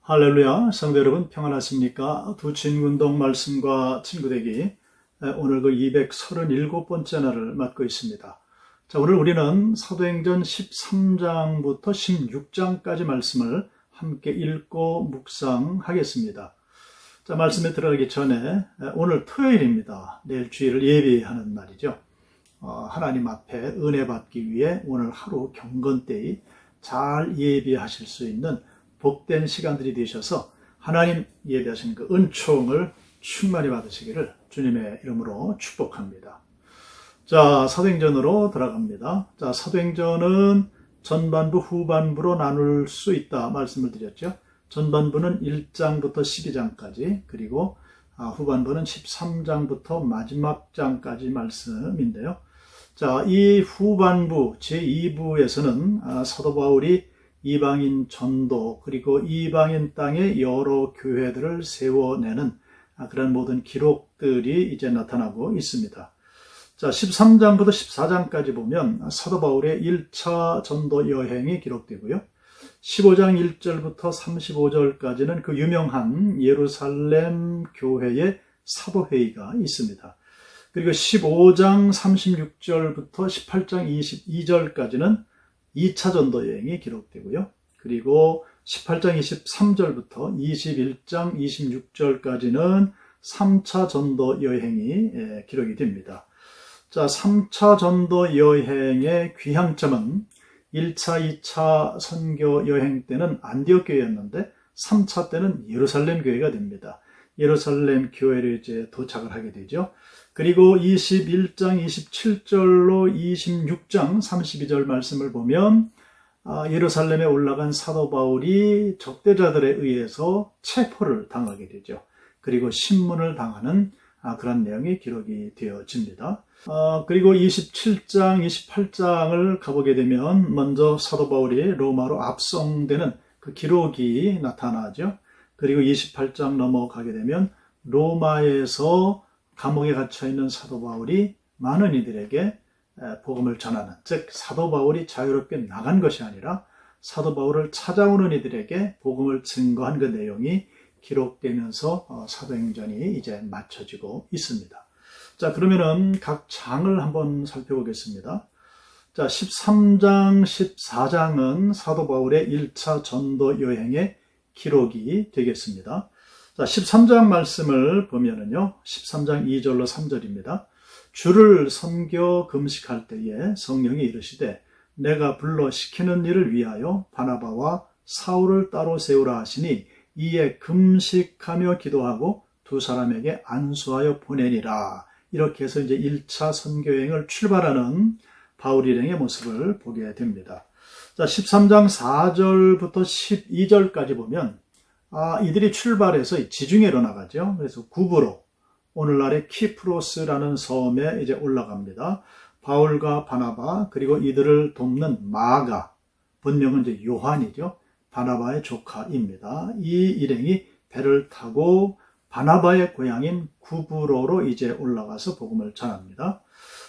할렐루야, 성도 여러분 평안하십니까? 두 친구운동 말씀과 친구되기, 오늘 그 237번째 날을 맞고 있습니다. 자, 오늘 우리는 사도행전 13장부터 16장까지 말씀을 함께 읽고 묵상하겠습니다. 자, 말씀에 들어가기 전에 오늘 토요일입니다. 내일 주일을 예비하는 날이죠. 하나님 앞에 은혜 받기 위해 오늘 하루 경건때에 잘 예비하실 수 있는 복된 시간들이 되셔서 하나님 예배하신 그 은총을 충만히 받으시기를 주님의 이름으로 축복합니다. 자, 사도행전으로 들어갑니다. 자, 사도행전은 전반부, 후반부로 나눌 수 있다 말씀을 드렸죠. 전반부는 1장부터 12장까지, 그리고 후반부는 13장부터 마지막 장까지 말씀인데요. 자, 이 후반부 제2부에서는 사도 바울이 이방인 전도, 그리고 이방인 땅에 여러 교회들을 세워내는 그런 모든 기록들이 이제 나타나고 있습니다. 자, 13장부터 14장까지 보면 사도 바울의 1차 전도 여행이 기록되고요. 15장 1절부터 35절까지는 그 유명한 예루살렘 교회의 사도회의가 있습니다. 그리고 15장 36절부터 18장 22절까지는 2차 전도 여행이 기록되고요. 그리고 18장 23절부터 21장 26절까지는 3차 전도 여행이 기록이 됩니다. 자, 3차 전도 여행의 귀향점은 1차, 2차 선교 여행 때는 안디옥 교회였는데 3차 때는 예루살렘 교회가 됩니다. 예루살렘 교회를 이제 도착을 하게 되죠. 그리고 21장 27절로 26장 32절 말씀을 보면 예루살렘에 올라간 사도 바울이 적대자들에 의해서 체포를 당하게 되죠. 그리고 신문을 당하는 그런 내용이 기록이 되어집니다. 그리고 27장, 28장을 가보게 되면 먼저 사도 바울이 로마로 압송되는 그 기록이 나타나죠. 그리고 28장 넘어가게 되면 로마에서 감옥에 갇혀있는 사도 바울이 많은 이들에게 복음을 전하는, 즉 사도 바울이 자유롭게 나간 것이 아니라 사도 바울을 찾아오는 이들에게 복음을 증거한 그 내용이 기록되면서 사도행전이 이제 맞춰지고 있습니다. 자, 그러면은 각 장을 한번 살펴보겠습니다. 자, 13장, 14장은 사도 바울의 1차 전도 여행의 기록이 되겠습니다. 자, 13장 말씀을 보면은요, 13장 2절로 3절입니다. 주를 섬겨 금식할 때에 성령이 이르시되 내가 불러 시키는 일을 위하여 바나바와 사울을 따로 세우라 하시니 이에 금식하며 기도하고 두 사람에게 안수하여 보내니라. 이렇게 해서 이제 1차 선교여행을 출발하는 바울 일행의 모습을 보게 됩니다. 자, 13장 4절부터 12절까지 보면 이들이 출발해서 지중해로 나가죠. 그래서 구브로, 오늘날의 키프로스라는 섬에 이제 올라갑니다. 바울과 바나바, 그리고 이들을 돕는 마가, 본명은 이제 요한이죠. 바나바의 조카입니다. 이 일행이 배를 타고 바나바의 고향인 구브로로 이제 올라가서 복음을 전합니다.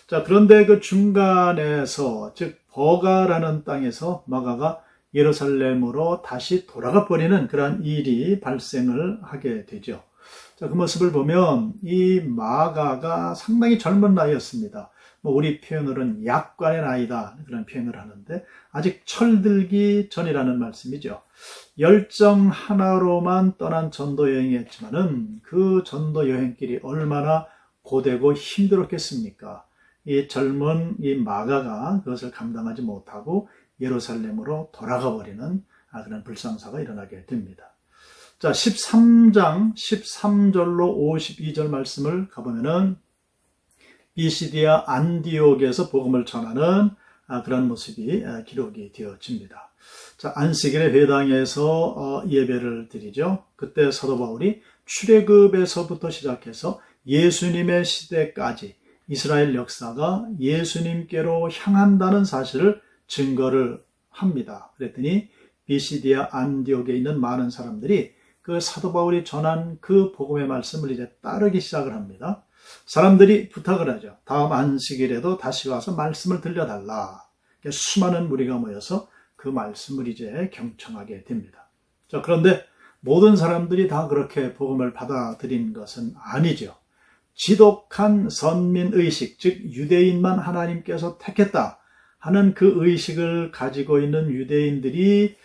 자, 그런데 그 중간에서, 즉 버가라는 땅에서 마가가 예루살렘으로 다시 돌아가 버리는 그러한 일이 발생을 하게 되죠. 자, 그 모습을 보면 이 마가가 상당히 젊은 나이였습니다. 우리 표현으로는 약관의 나이다, 그런 표현을 하는데 아직 철들기 전이라는 말씀이죠. 열정 하나로만 떠난 전도 여행이었지만은 그 전도 여행길이 얼마나 고되고 힘들었겠습니까? 이 젊은 이 마가가 그것을 감당하지 못하고 예루살렘으로 돌아가 버리는 그런 불상사가 일어나게 됩니다. 자, 13장 13절로 52절 말씀을 가보면은 비시디아 안디옥에서 복음을 전하는 그런 모습이 기록이 되어집니다. 자, 안식일의 회당에서 예배를 드리죠. 그때 사도 바울이 출애굽에서부터 시작해서 예수님의 시대까지 이스라엘 역사가 예수님께로 향한다는 사실을 증거를 합니다. 그랬더니 비시디아 안디옥에 있는 많은 사람들이 그 사도 바울이 전한 그 복음의 말씀을 이제 따르기 시작을 합니다. 사람들이 부탁을 하죠. 다음 안식일에도 다시 와서 말씀을 들려달라. 수많은 무리가 모여서 그 말씀을 이제 경청하게 됩니다. 자, 그런데 모든 사람들이 다 그렇게 복음을 받아들인 것은 아니죠. 지독한 선민의식, 즉 유대인만 하나님께서 택했다 하는 그 의식을 가지고 있는 유대인들이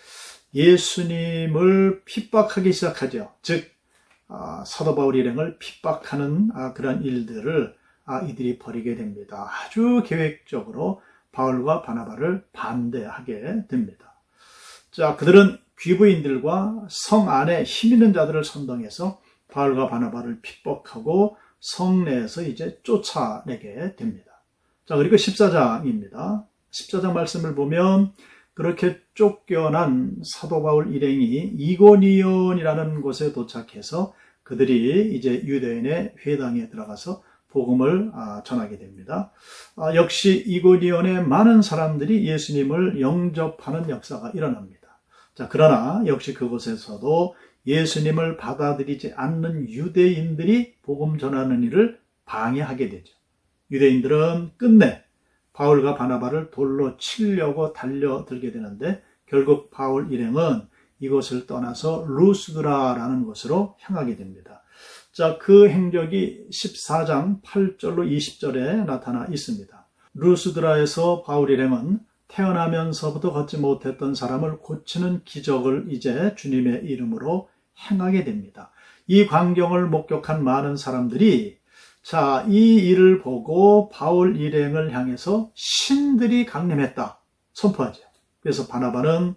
예수님을 핍박하기 시작하죠. 즉 사도 바울 일행을 핍박하는 그런 일들을 이들이 벌이게 됩니다. 아주 계획적으로 바울과 바나바를 반대하게 됩니다. 자, 그들은 귀부인들과 성 안에 힘 있는 자들을 선동해서 바울과 바나바를 핍박하고 성 내에서 이제 쫓아내게 됩니다. 자, 그리고 14장입니다. 14장 말씀을 보면 그렇게 쫓겨난 사도 바울 일행이 이고니온이라는 곳에 도착해서 그들이 이제 유대인의 회당에 들어가서 복음을 전하게 됩니다. 역시 이고니온에 많은 사람들이 예수님을 영접하는 역사가 일어납니다. 자, 그러나 역시 그곳에서도 예수님을 받아들이지 않는 유대인들이 복음 전하는 일을 방해하게 되죠. 유대인들은 끝내 바울과 바나바를 돌로 치려고 달려들게 되는데 결국 바울 일행은 이곳을 떠나서 루스드라라는 곳으로 향하게 됩니다. 자, 그 행적이 14장 8절로 20절에 나타나 있습니다. 루스드라에서 바울 일행은 태어나면서부터 걷지 못했던 사람을 고치는 기적을 이제 주님의 이름으로 행하게 됩니다. 이 광경을 목격한 많은 사람들이 자, 이 일을 보고 바울 일행을 향해서 신들이 강림했다 선포하죠. 그래서 바나바는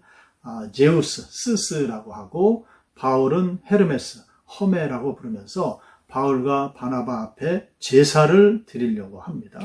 제우스, 스스라고 하고 바울은 헤르메스, 허메라고 부르면서 바울과 바나바 앞에 제사를 드리려고 합니다.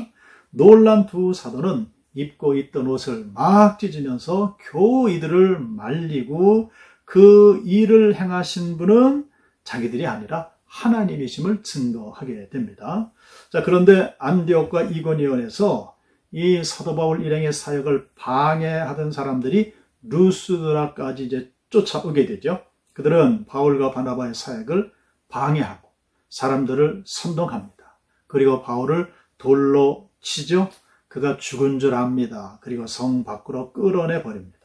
놀란 두 사도는 입고 있던 옷을 막 찢으면서 겨우 이들을 말리고 그 일을 행하신 분은 자기들이 아니라 하나님이심을 증거하게 됩니다. 자, 그런데 안디옥과 이고니온에서 이 사도 바울 일행의 사역을 방해하던 사람들이 루스드라까지 이제 쫓아오게 되죠. 그들은 바울과 바나바의 사역을 방해하고 사람들을 선동합니다. 그리고 바울을 돌로 치죠. 그가 죽은 줄 압니다. 그리고 성 밖으로 끌어내 버립니다.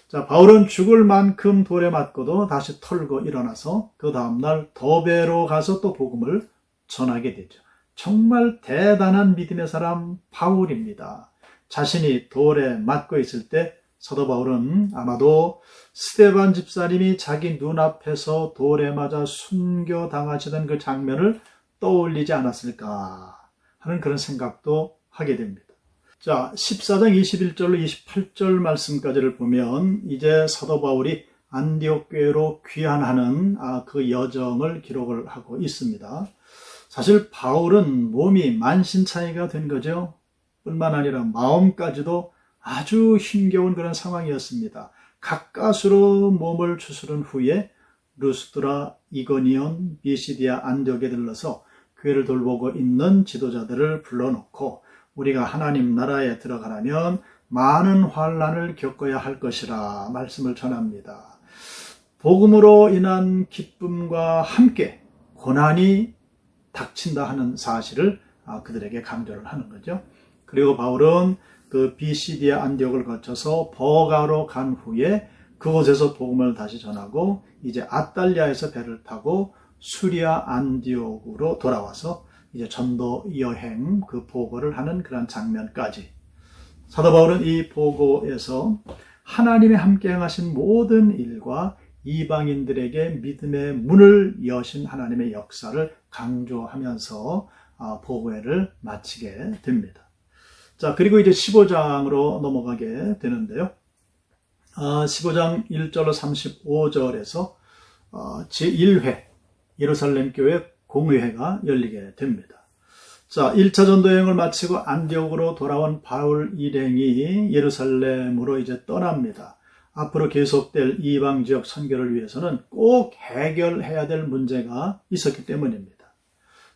자, 바울은 죽을 만큼 돌에 맞고도 다시 털고 일어나서 그 다음날 더베로 가서 또 복음을 전하게 되죠. 정말 대단한 믿음의 사람 바울입니다. 자신이 돌에 맞고 있을 때 사도 바울은 아마도 스데반 집사님이 자기 눈앞에서 돌에 맞아 순교당하시던 그 장면을 떠올리지 않았을까 하는 그런 생각도 하게 됩니다. 자, 14장 21절로 28절 말씀까지를 보면 이제 사도 바울이 안디옥 교회로 귀환하는 그 여정을 기록을 하고 있습니다. 사실 바울은 몸이 만신창이가 된 거죠. 뿐만 아니라 마음까지도 아주 힘겨운 그런 상황이었습니다. 가까스로 몸을 추스른 후에 루스드라, 이고니온, 비시디아, 안디옥에 들러서 교회를 돌보고 있는 지도자들을 불러놓고 우리가 하나님 나라에 들어가려면 많은 환난을 겪어야 할 것이라 말씀을 전합니다. 복음으로 인한 기쁨과 함께 고난이 닥친다 하는 사실을 그들에게 강조를 하는 거죠. 그리고 바울은 그 비시디아 안디옥을 거쳐서 버가로 간 후에 그곳에서 복음을 다시 전하고 이제 아탈리아에서 배를 타고 수리아 안디옥으로 돌아와서 이제 전도 여행 그 보고를 하는 그런 장면까지 사도 바울은 이 보고에서 하나님의 함께 행하신 모든 일과 이방인들에게 믿음의 문을 여신 하나님의 역사를 강조하면서 보고회를 마치게 됩니다. 자, 그리고 이제 15장으로 넘어가게 되는데요. 15장 1절로 35절에서 제1회 예루살렘 교회 공회가 열리게 됩니다. 자, 1차 전도 여행을 마치고 안디옥으로 돌아온 바울 일행이 예루살렘으로 이제 떠납니다. 앞으로 계속될 이방 지역 선교를 위해서는 꼭 해결해야 될 문제가 있었기 때문입니다.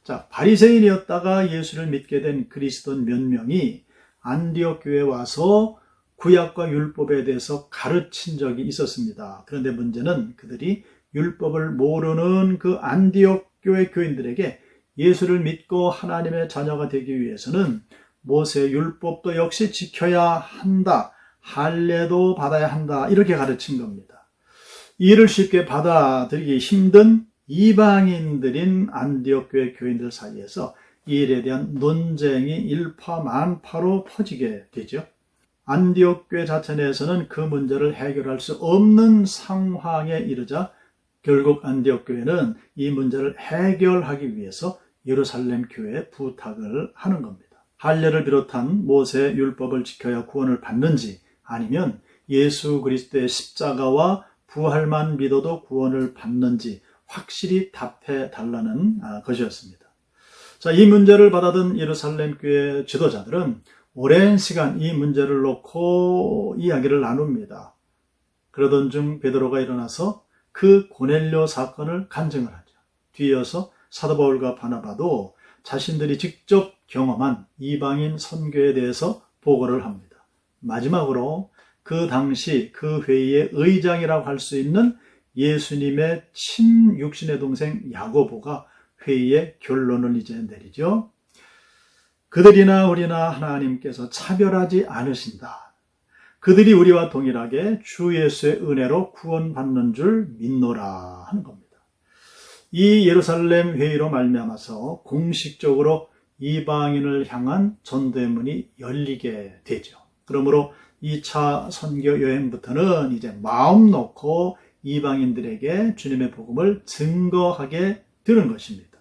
자, 바리새인이었다가 예수를 믿게 된 그리스도인 몇 명이 안디옥 교회에 와서 구약과 율법에 대해서 가르친 적이 있었습니다. 그런데 문제는 그들이 율법을 모르는 그 안디옥 교회 교인들에게 예수를 믿고 하나님의 자녀가 되기 위해서는 모세 율법도 역시 지켜야 한다. 할례도 받아야 한다. 이렇게 가르친 겁니다. 이를 쉽게 받아들이기 힘든 이방인들인 안디옥 교회 교인들 사이에서 이 일에 대한 논쟁이 일파만파로 퍼지게 되죠. 안디옥 교회 자체 내에서는 그 문제를 해결할 수 없는 상황에 이르자 결국 안디옥 교회는 이 문제를 해결하기 위해서 예루살렘 교회에 부탁을 하는 겁니다. 할례를 비롯한 모세 율법을 지켜야 구원을 받는지 아니면 예수 그리스도의 십자가와 부활만 믿어도 구원을 받는지 확실히 답해 달라는 것이었습니다. 자, 이 문제를 받아든 예루살렘 교회 지도자들은 오랜 시간 이 문제를 놓고 이야기를 나눕니다. 그러던 중 베드로가 일어나서 그 고넬료 사건을 간증을 하죠. 뒤이어서 사도 바울과 바나바도 자신들이 직접 경험한 이방인 선교에 대해서 보고를 합니다. 마지막으로 그 당시 그 회의의 의장이라고 할 수 있는 예수님의 친육신의 동생 야고보가 회의의 결론을 이제 내리죠. 그들이나 우리나 하나님께서 차별하지 않으신다. 그들이 우리와 동일하게 주 예수의 은혜로 구원받는 줄 믿노라 하는 겁니다. 이 예루살렘 회의로 말미암아서 공식적으로 이방인을 향한 전도의 문이 열리게 되죠. 그러므로 2차 선교 여행부터는 이제 마음 놓고 이방인들에게 주님의 복음을 증거하게 되는 것입니다.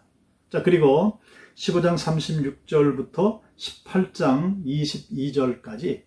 자, 그리고 15장 36절부터 18장 22절까지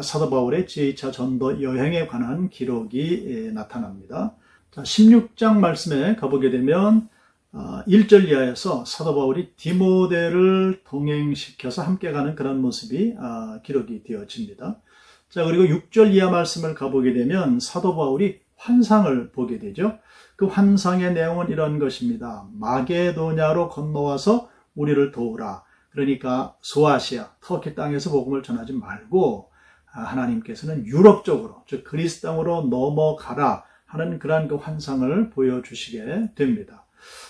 사도 바울의 제2차 전도 여행에 관한 기록이 나타납니다. 자, 16장 말씀에 가보게 되면 1절 이하에서 사도 바울이 디모데를 동행시켜서 함께 가는 그런 모습이 기록이 되어집니다. 자, 그리고 6절 이하 말씀을 가보게 되면 사도 바울이 환상을 보게 되죠. 그 환상의 내용은 이런 것입니다. 마게도냐로 건너와서 우리를 도우라. 그러니까 소아시아, 터키 땅에서 복음을 전하지 말고 하나님께서는 유럽 쪽으로, 즉 그리스 땅으로 넘어가라 하는 그러한 그 환상을 보여주시게 됩니다.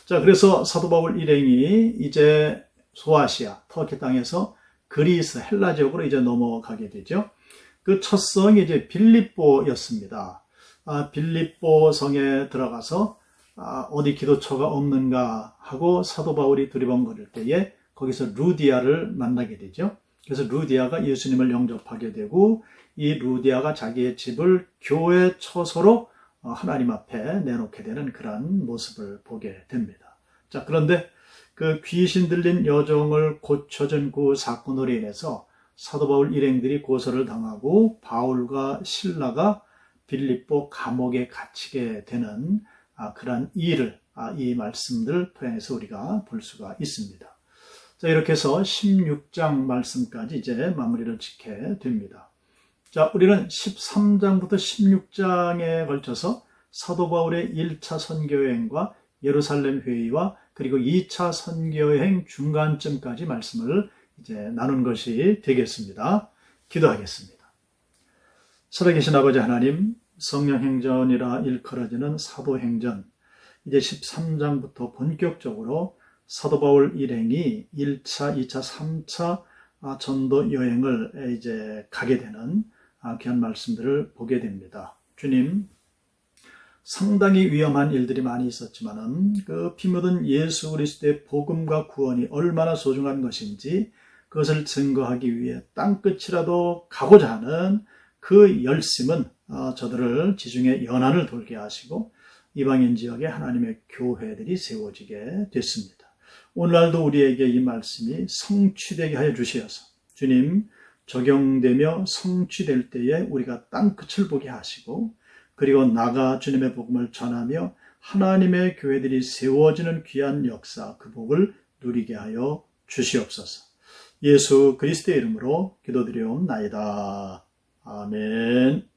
자, 그래서 사도 바울 일행이 이제 소아시아, 터키 땅에서 그리스, 헬라 지역으로 이제 넘어가게 되죠. 그 첫 성이 이제 빌립보였습니다. 빌립보 성에 들어가서 어디 기도처가 없는가 하고 사도 바울이 두리번거릴 때에 거기서 루디아를 만나게 되죠. 그래서 루디아가 예수님을 영접하게 되고 이 루디아가 자기의 집을 교회 처소로 하나님 앞에 내놓게 되는 그런 모습을 보게 됩니다. 자, 그런데 그 귀신 들린 여종을 고쳐준 그 사건으로 인해서 사도 바울 일행들이 고소를 당하고 바울과 실라가 빌립보 감옥에 갇히게 되는 그런 일을 이 말씀들을 통해서 우리가 볼 수가 있습니다. 자, 이렇게 해서 16장 말씀까지 이제 마무리를 짓게 됩니다. 자, 우리는 13장부터 16장에 걸쳐서 사도 바울의 1차 선교여행과 예루살렘 회의와 그리고 2차 선교여행 중간쯤까지 말씀을 이제 나눈 것이 되겠습니다. 기도하겠습니다. 살아계신 아버지 하나님, 성령행전이라 일컬어지는 사도행전, 이제 13장부터 본격적으로 사도 바울 일행이 1차, 2차, 3차 전도 여행을 이제 가게 되는 귀한 말씀들을 보게 됩니다. 주님, 상당히 위험한 일들이 많이 있었지만은 그 피 묻은 예수 그리스도의 복음과 구원이 얼마나 소중한 것인지 그것을 증거하기 위해 땅끝이라도 가고자 하는 그 열심은 저들을 지중해 연안을 돌게 하시고 이방인 지역에 하나님의 교회들이 세워지게 됐습니다. 오늘날도 우리에게 이 말씀이 성취되게 하여 주시어서 주님, 적용되며 성취될 때에 우리가 땅끝을 보게 하시고 그리고 나가 주님의 복음을 전하며 하나님의 교회들이 세워지는 귀한 역사, 그 복을 누리게 하여 주시옵소서. 예수 그리스도의 이름으로 기도드리옵나이다. 아멘.